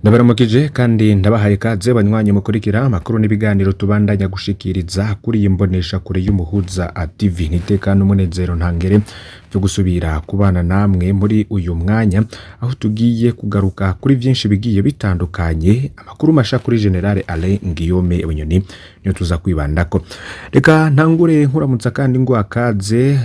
Ndabaramukije kandi ndabahaye kaze banywanyi mukurikira amakuru n'ibiganiro tubandanya gushikiriza kuri imbonesha kure y'umuhuza TV nitekano umunezero ntangere byo gusubira kubana namwe muri uyu mwanya aho tugiye kugaruka kuri byinshi bigiye bitandukanye amakuru masha kuri General Ababonye Bunyoni niyo tuza kwibandako. Reka ntangure nkuramutsa kandi ngo akaze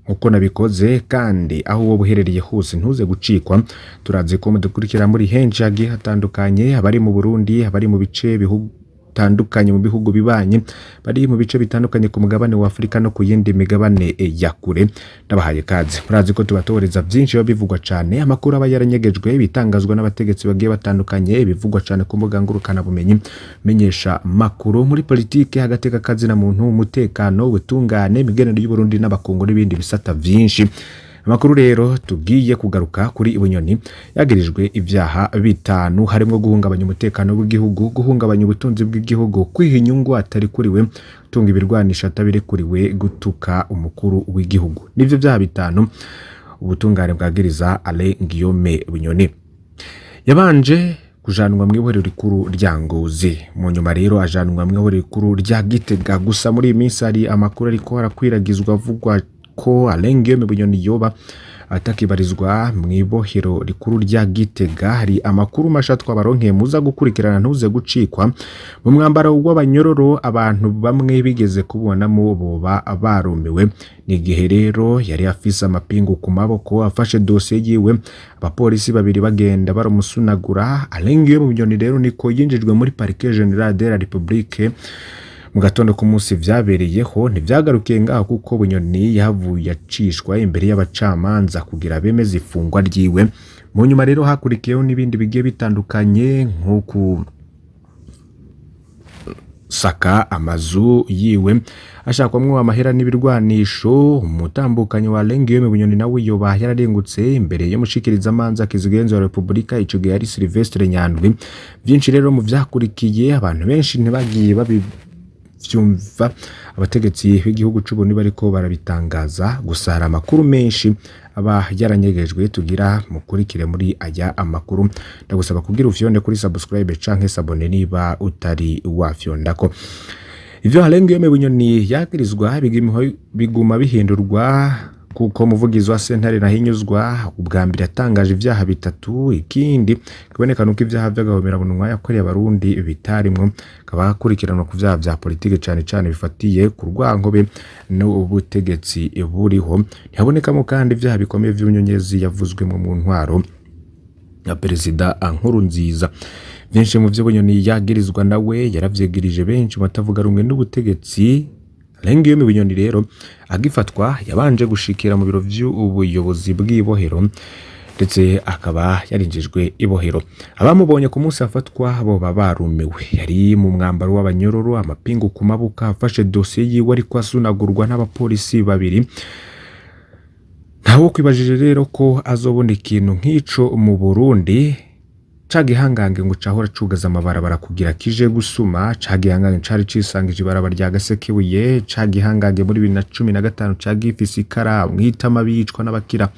uko nabikoze kandi aho wo buherereye hose ntuze gucikwa. Turaze ko mudukurikira muri henshi hagiye hatandukanye, abari mu Burundi, abari mu bice bitandukanye mu bihugu bibanye, bari mu bice bitandukanye ku mugabane wa Afrika no ku yindi migabane ya kure. Ndabahaye kaze. Murazi ko tubatoreza byinshi biba bivugwa cyane, amakuru aba yaranyegejwe bitangazwa n'abategetsi bagiye batandukanye, bivugwa cyane ku mbuga ngurukana bumenyi, menyesha makuru muri politike, hagateka kazi na muntu, umutekano, ubutungane, imigenere y'u Burundi n'abakongo n'ibindi bisata byinshi. Amakuru rero tugiye kugaruka kuri Bunyoni yagirijwe ibyaha bitanu harimo guhungabanya umutekano w'igihugu, guhungabanya ubutunzi bw'igihugu, kwiha inyungu atari kuriwe, tunga ibirwanisha atabirekuriwe, gutuka umukuru w'igihugu. Nivyo byaha bitanu ubutungane bwagiriza Ababonye Bunyoni. Yabanje kujanwa mu ibohero rikuru rya Ngozi, mu nyuma rero ajanwa mu ibohero rikuru rya Gitega. Gusa muri iyi minsi hari amakuru ariko harakwiragizwa avugwa ko Ababonye Bunyoni yoba atakibarizwa mu ibohero rikuru rya Gitega. Hari amakuru masha twabaronkeye muza gukurikirana ntuze gucikwa. Mu mwambaro w'abanyororo abantu bamwe bigeze kubonamo boba barumiwe, ni gihe rero yari afise amapingu ku maboko afashe dosiye yiwe, abapolisi babiri bagenda baramusunagura. Ababonye Bunyoni rero niko yinjijwe muri Parquet General de la République mu gatondo ku munsi vyabereyeho. Ntivyagarukiye ngaho kuko Bunyoni yahavuye acishwa imbere y'abacamanza kugira bemeze ifungwa ryiwe. Mu nyuma rero hakurikiyeho n'ibindi bigiye bitandukanye nko saka amazu yiwe ashakwamwo amahera n'ibirwanisho. Umutambukanyi wa Ababonye Bunyoni nawe yoba yararengutse imbere y'umushikiriza amanza kizigenzo wa Republika, ico gihe yari Sylvestre Nyandwi. Byinshi rero mu vyakurikiye abantu benshi ntibagiye vyumva, abategetsi b'igihugu c'Uburundi bariko barabitangaza. Gusa hari amakuru menshi aba yaranyegejwe tugira mukurikire muri aya amakuru. Ndagusaba kugira ufyonde kuri subscribe canke s'abone niba utari wafyondako. Ivyo Ababonye Bunyoni yagirizwa biguma bihindurwa kuko muvugizi wa sentare nahinyuzwa ubwa mbere yatangaje ivyaha bitatu. Ikindi kiboneka nuko ivyaha vy'agahomera bunwa yakoreye abarundi bitarimwo, kaba kurikiranwa ku vyaha vya politike cane cane bifatiye ku rwankobe n'ubutegetsi buriho. Ntihabonekamo kandi ivyaha bikomeye vy'ubunyonyezi yavuzwe mu ntwaro ya Perezida Nkurunziza. Vyinshi mu vyo Bunyoni yagirizwa nawe yaravyegirije benshi batavuga rumwe n'ubutegetsi. Ababonye Bunyoni rero agifatwa yabanje gushikira mu biro vy'ubuyobozi bw'ibohero ndetse akaba yarinjijwe ibohero. Abamubonye ku munsi afatwa bo barumiwe, yari mu mwambaro w'abanyororo, amapingu ku mabuka, afashe dosiye yiwe ariko asunagurwa n'abapolisi babiri. Ntawo kwibajije rero ko azobona ikintu nk'ico mu Burundi. Cagihangange ngo cahora cugaza amabarabara kugira kije gusuma, cagihangange cari cisangije ibarabara rya Gasekebuye, cagihangange muri 2015 cagifise ikara mwitama bicwa n'abakira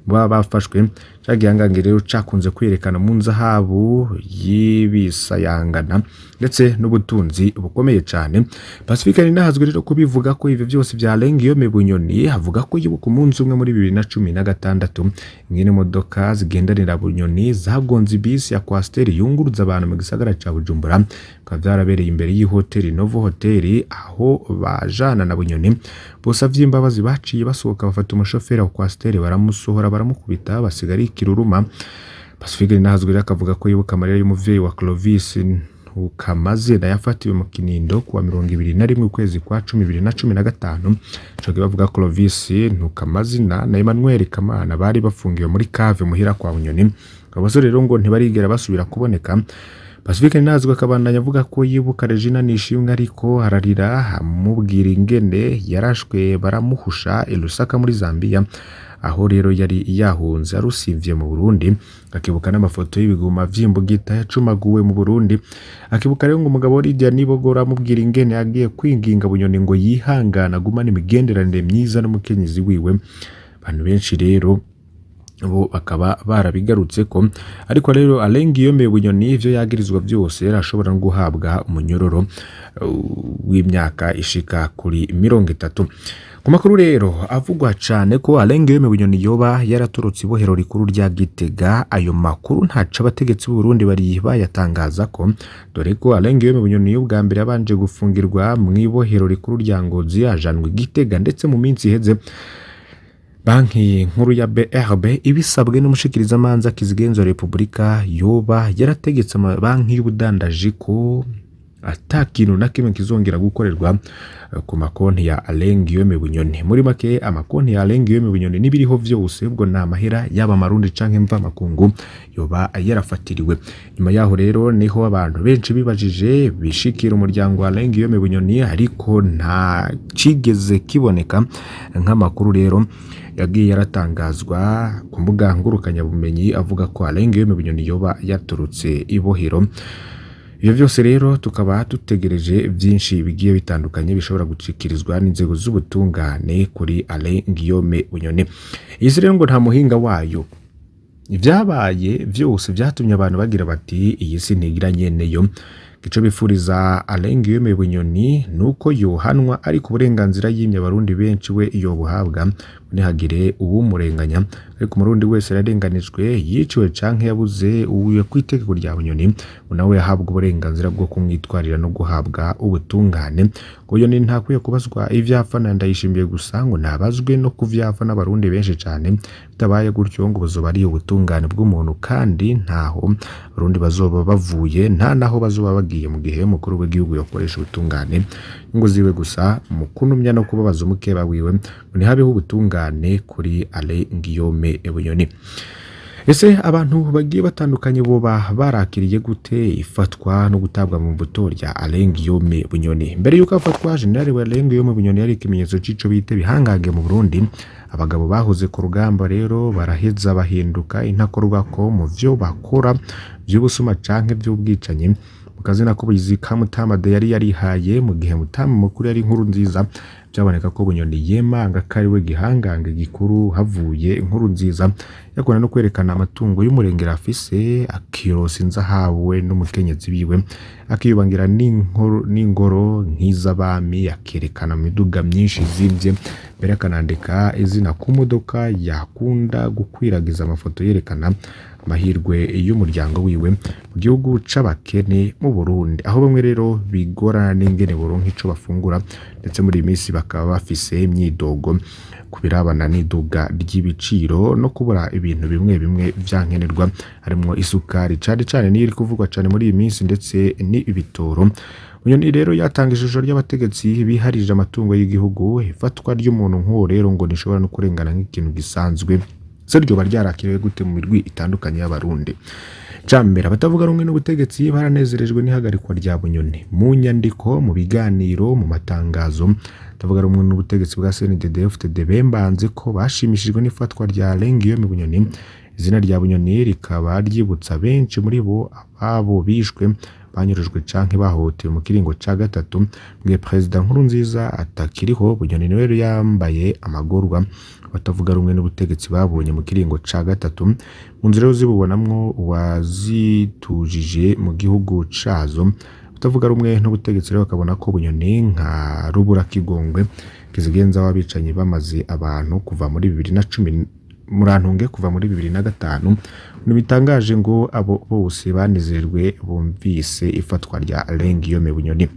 baba bafashwe. Cagihangange rero cakunze kwerekana mu nzahabu y'ibisayangana ndetse n'ubutunzi bukomeye cyane. Pacifique ni nahazwe rero kubivuga ko ivyo byose vya Ababonye Bunyoni, havuga ko yibuka umunsi umwe muri 2016 ingene modoka zigendanira Bunyoni zagonze bisi ya Coaster yunguruza abantu mu gisagara ca Bujumbura. Bikaba vyarabereye imbere y'ihoteli Novo Hotel aho bajana na Bunyoni. Bose vy'imbabazi baciye basohoka bafata umushoferi wa Coaster baramusohora baramukubita basigara ikiruruma. Pacifique nahazwe rero akavuga ko yibuka amarira y'umuvyeyi wa Clovis ukamaze yafatiwe mu Kinindo kuwa 21 ukwezi kwa 10 2015. Cyo bavuga Clovis ntukamazina na Emmanuel Kamana bari bafungiwe muri cave muhira kwa Bunyoni. Abasore rero ngo ntibarigera basubira kuboneka. Pacifique nahazwe akabandanya avuga ko yibuka Regina Nishimwe ariko ararira amubwira ingene yarashwe baramuhusha Lusaka muri Zambia, aho rero yari yahunze arusivye mu Burundi. Akibuka n'amafoto y'ibiguma vy'imbugita yacumaguwe mu Burundi. Akibuka rero ngo umugabo Lydia Nibogora amubwira ingene yagiye kwinginga Bunyoni ngo yihangana gumana imigenderanire myiza n'umukenyezi wiwe. Abantu benshi rero bo bakaba barabigarutse ko ariko rero Guillaume Bunyoni ivyo yagirizwa byose arashobora guhabwa umunyororo w'imyaka ishika kuri 30. Ku makuru rero avugwa cyane ko Guillaume Bunyoni yoba yaratorotse ibohero rikuru rya Gitega, ayo makuru ntaca abategetsi b'u Burundi bari bayatangaza ko dore ko Guillaume Bunyoni ubwa mbere yabanje gufungirwa mu ibohero rikuru rya Ngozi yajanywe Gitega, ndetse mu minsi iheze banki nkuru ya BRB ibisabwe n'umushikiriza manza kizigenzo Republika yoba yarategetse banki y'ubudandaji ko atakintu na kimwe kizongera gukorerwa ku makonti ya Guillaume Bunyoni. Muri make amakonti ya Guillaume Bunyoni nibiriho vyose ubwo na mahera yaba marundi canke mva makungu yoba yarafatiriwe. Nyuma yaho rero niho abantu benshi bibajije bishikira umuryango wa Guillaume Bunyoni, ariko nta cigeze kiboneka nk'amakuru rero yagiye yaratangazwa ku mbuga ngurukanya bumenyi avuga ko Guillaume Bunyoni yoba yaturutse ibohero. Iyo byose rero tukaba tutegereje byinshi bigiye bitandukanye bishobora gucikirizwa n'inzego z'ubutungane kuri Guillaume Bunyoni. Iyi rero ngo nta muhinga wayo, ibyabaye byose byatumye abantu bagira bati iyi si ntigira nyeneyo. Gico bifuriza Guillaume Bunyoni nuko yohanwa, ariko uburenganzira yimye abarundi benshi we iyo buhabwa ntihagire uwumurenganya, ariko umurundi wese yarenganijwe yiciwe canke yabuze ubuye kwitegeko rya Bunyoni nawe yahabwa uburenganzira bwo kumwitwarira no guhabwa ubutungane. Bunyoni ntakwiye kubazwa ivyafana, ndayishimiye gusa ngo nabazwe no kuvyafa n'abarundi benshi cane, bitabaye gutyo ngo bazoba ari ubutungane bw'umuntu, kandi ntaho abarundi bazoba bavuye nta naho bazoba bagiye mu gihe umukuru w'igihugu yakoresha ubutungane ngo ziwe gusa mu kunumya no kubabaza umukeba wiwe. Ntihabeho ubutungane kuri Guillaume Bunyoni. Ese abantu bagiye batandukanye boba barakiriye gute ifatwa no gutabwa mu mbuto rya Guillaume Bunyoni? Mbere yuko afatwa General wa Guillaume Bunyoni yari ikimenyetso c'ico bite bihangange mu Burundi. Abagabo bahoze ku rugamba rero baraheza bahinduka intakorwa ko mu vyo bakora by'ubusuma canke by'ubwicanyi. Mukazina ko buyizika Mutamade yari yarihaye mu gihe Mutama mukuru yari inkuru nziza, byaboneka ko Bunyoni yemanga kariwe gihangange gikuru havuye inkuru nziza yakona no kwerekana amatungo y'umurengera afise, akirosa inzahawe n'umukenyezi biwe, akiyubangira n'ingoro nk'izabami, akerekana miduga myinshi zivye, mbere akanandika izina ku modoka, yakunda gukwiragiza amafoto yerekana amahirwe y'umuryango wiwe mu gihugu c'abakene mu Burundi, aho bamwe rero bigorana n'ingene boronka ico bafungura, ndetse muri imisi bakaba bafise imyidogo kubirabana n'iduga ry'ibiciro no kubura ibintu bimwe bimwe vyankenerwa, harimo isukari cane n'iri kuvugwa cane muri iyi minsi, ndetse ni ibitoro. Bunyoni rero yatanga ishusho ry'abategetsi biharije amatungo y'igihugu. Ifatwa ry'umuntu nk'uwo rero ngo nishobora no kurengana nk'ikintu gisanzwe, se ryo baryarakirewe gute mu mirwi itandukanye y'abarundi. Cambere abatavuga rumwe n'ubutegetsi baranezerejwe n'ihagarikwa rya Bunyoni mu nyandiko, mu biganiro, mu matangazo. Tavuga rumwe n'ubutegetsi bwa CNDD-FDD bembanze ko bashimishijwe n'ifatwa rya Guillaume Bunyoni. Izina rya Bunyoni rikaba ryibutsa benshi muri bo ababo bishwe, banyurujwe canke bahohotewe mu kiringo ca gatatu bwe President Nkurunziza atakiriho. Bunyoni rero yambaye amagorwa batavuga rumwe n'ubutegetsi babonye mu kiringo ca gatatu, mu nzira zibubonamwo wazitujije mu gihugu cazo. Batavuga rumwe n'ubutegetsi rero bakabona ko Bunyoni nka rubura kigongwe kizigenza w'abicanyi bamaze abantu kuva muri 2010 murantunge kuva muri 2005. Nibitangaje ngo abo bose banezerwe bumvise ifatwa rya Guillaume Bunyoni.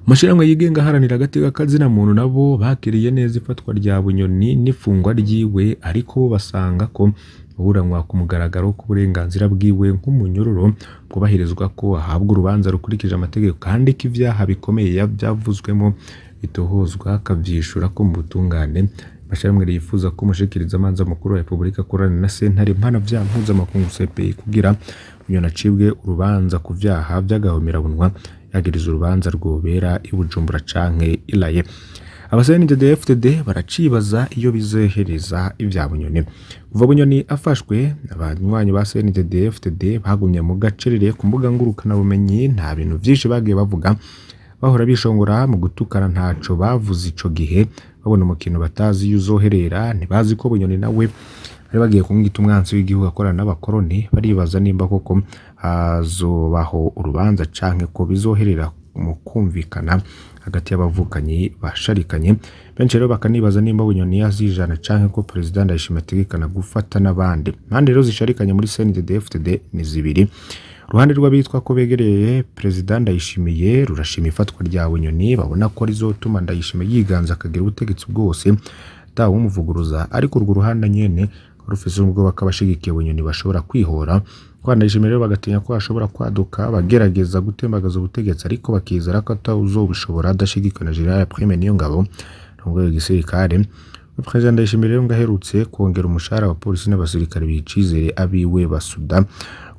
Mashiramwe yigenga haranira agateka kazina muntu nabo bakiriye neza ifatwa rya Bunyoni n'ifungwa ryiwe, ariko basanga ko uburanwa ku mugaragaro ku burenganzira bwiwe nk'umunyururu kubahirizwa ko ahabwa urubanza rukurikije amategeko, kandi ko ivyaha bikomeye byavuzwemo bitohozwa akavyishura ko mu butungane. Mashiramwe yifuza ko umushikiriza amanza mukuru wa Republika korana na sentare mpana vya mpuzamakungu CPI kugira Bunyoni acibwe urubanza ku vyaha vy'agahomerabunwa, yagiriza urubanza rwobera i Bujumbura canke ilaye. CNDD-FDD baracibaza iyo bizohereza ivya Bunyoni. Kuva Bunyoni afashwe, abanywanyi ba CNDD-FDD bagumye mu gacerere ku mbuga ngurukana bumenyi, nta bintu vyinshi bagiye bavuga, bahora bishongora mu gutukana, ntaco bavuze ico gihe, babona umukino batazi yuzoherera, ntibazi ko Bunyoni nawe bari bagiye kumwita umwansi w'igihugu akorana n'abakoroni baribaza nimba koko hazobaho urubanza canke ko bizoherera mu kumvikana hagati y'abavukanyi basharikanye. Benshi rero bakanibaza nimba Bunyoni yazijana canke ko president Ndayishimiye ategekana gufata n'abandi. Impande rero zisharikanye muri CNDD-FDD ni zibiri. Ruhande rw'abitwa ko begereye president Ndayishimiye rurashima ifatwa rya Bunyoni, babona ko rizotuma Ndayishimiye yiganza akagira ubutegetsi bwose tawo umuvuguruza, ariko urwo ruhande nyene rufise ubwo bakabashigikiye Bunyoni bashobora kwihora. Kwa Ndayishimiye rero bagatinya ko ashobora kwaduka bagerageza gutembagaza ubutegetsi, ariko bakizera ko atawuzobishobora adashigikana General Prime Niyongabo n'ubwo igisirikare. President Ndayishimiye rero ngaherutse kongera umushahara wa polisi n'abasirikare bicizere abiwe basuda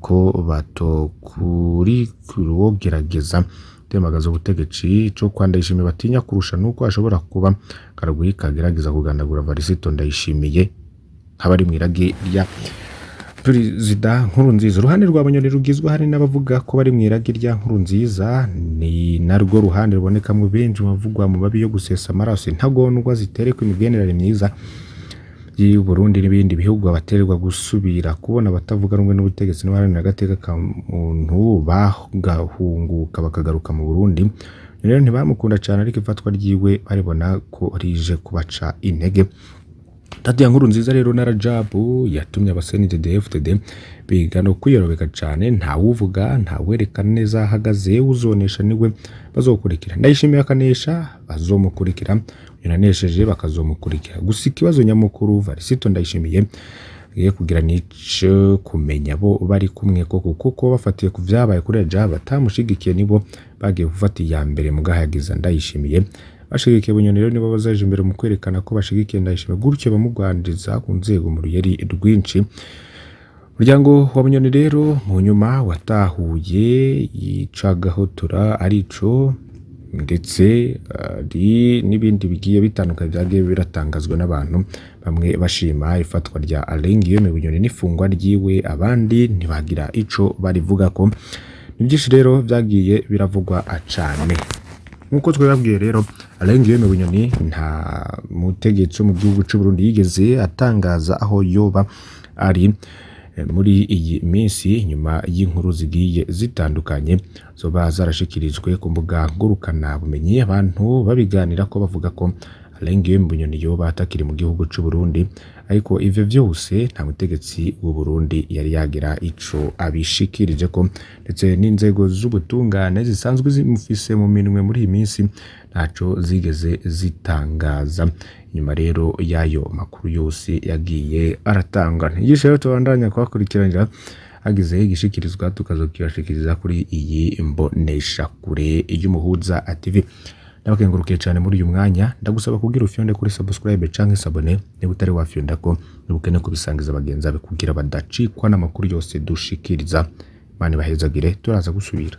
ko batokuri kurogerageza gutembagaza ubutegetsi. Cyo kwa Ndayishimiye batinya kurusha nuko ashobora kuba karaguri kagerageza kugandagura Varisito Ndayishimiye habari mwirage rya Perezida Nkurunziza. Uruhande rwa Bunyoni rugizwe hari n'abavuga ko bari mwirage rya Nkurunziza, ni narwo ruhande ruboneka mu benshi bavugwa mu babi yo gusesa amaraso intagondwa zitereka imigenderanire myiza y'u Burundi n'ibindi bihugu abaterwa gusubira kubona batavuga rumwe n'ubutegetsi n'abaharanira agateka ka muntu bagahunguka bakagaruka mu Burundi. Rero ntibamukunda cyane, ariko ifatwa ryiwe baribona ko rije kubaca intege. Tatu ya Nkurunziza rero na Rajabu yatumye abasenidede-FDD biga no kwiyorobeka cyane, nta wuvuga nta werekana neza ahagaze, uzonesha niwe bazokurikira. Ndayishimiye akanesha bazomukurikira, yananesheje bakazomukurikira. Gusa ikibazo nyamukuru Varisito Ndayishimiye kugira nico kumenya bo bari kumwe koko, kuko bafatiye ku vyabaye kuri Rajabu batamushigikiye, nibo bagiye gufata iya mbere mu gahagiza Ndayishimiye. Bashigikiye Bunyoni rero nibo bazaje imbere mu kwerekana ko bashigikiye Ndayishimiye, gutyo bamugwaniriza ku nzego mu ruyeri rwinshi. Umuryango wa Bunyoni rero mu nyuma watahuye yicagahotora arico, ndetse n'ibindi bigiye bitandukanye byagiye biratangazwa n'abantu bamwe bashima ifatwa rya Yabanje Bunyoni n'ifungwa ryiwe, abandi ntibagira ico barivuga ko. Nibyinshi rero byagiye biravugwa cyane. Nkuko twababwiye rero Yabanje Bunyoni nta mutegetsi mu gihugu cy'u Burundi yigeze atangaza aho yoba ari muri iyi minsi, nyuma y'inkuru zigiye zitandukanye zoba zarashikirijwe ku mbuga ngurukana bumenyi, abantu babiganira ko bavuga ko Yabanje Bunyoni yoba atakiri mu gihugu cy'u Burundi, ariko ivyo vyose nta mutegetsi w'u Burundi yari yagira ico abishikirije ko, ndetse n'inzego z'ubutungane zisanzwe zimufise mu minwe muri iyi minsi ntaco zigeze zitangaza. Nyuma rero yayo makuru yose yagiye aratanga, igisho rero tubandanya kwakurikiranira hagize igishikirizwa tukazokibashikiriza kuri iyi mbonesha kure y'Umuhuza TV. Ndabakengurukiye cyane muri uyu mwanya, ndagusaba kugira ufyonde kuri subscribe canke sabone niba utari wafyonda ko nibukene kubisangiza bagenzi bawe kugira badacikwa n'amakuru yose dushikiriza. Mani bahezagire, turaza gusubira.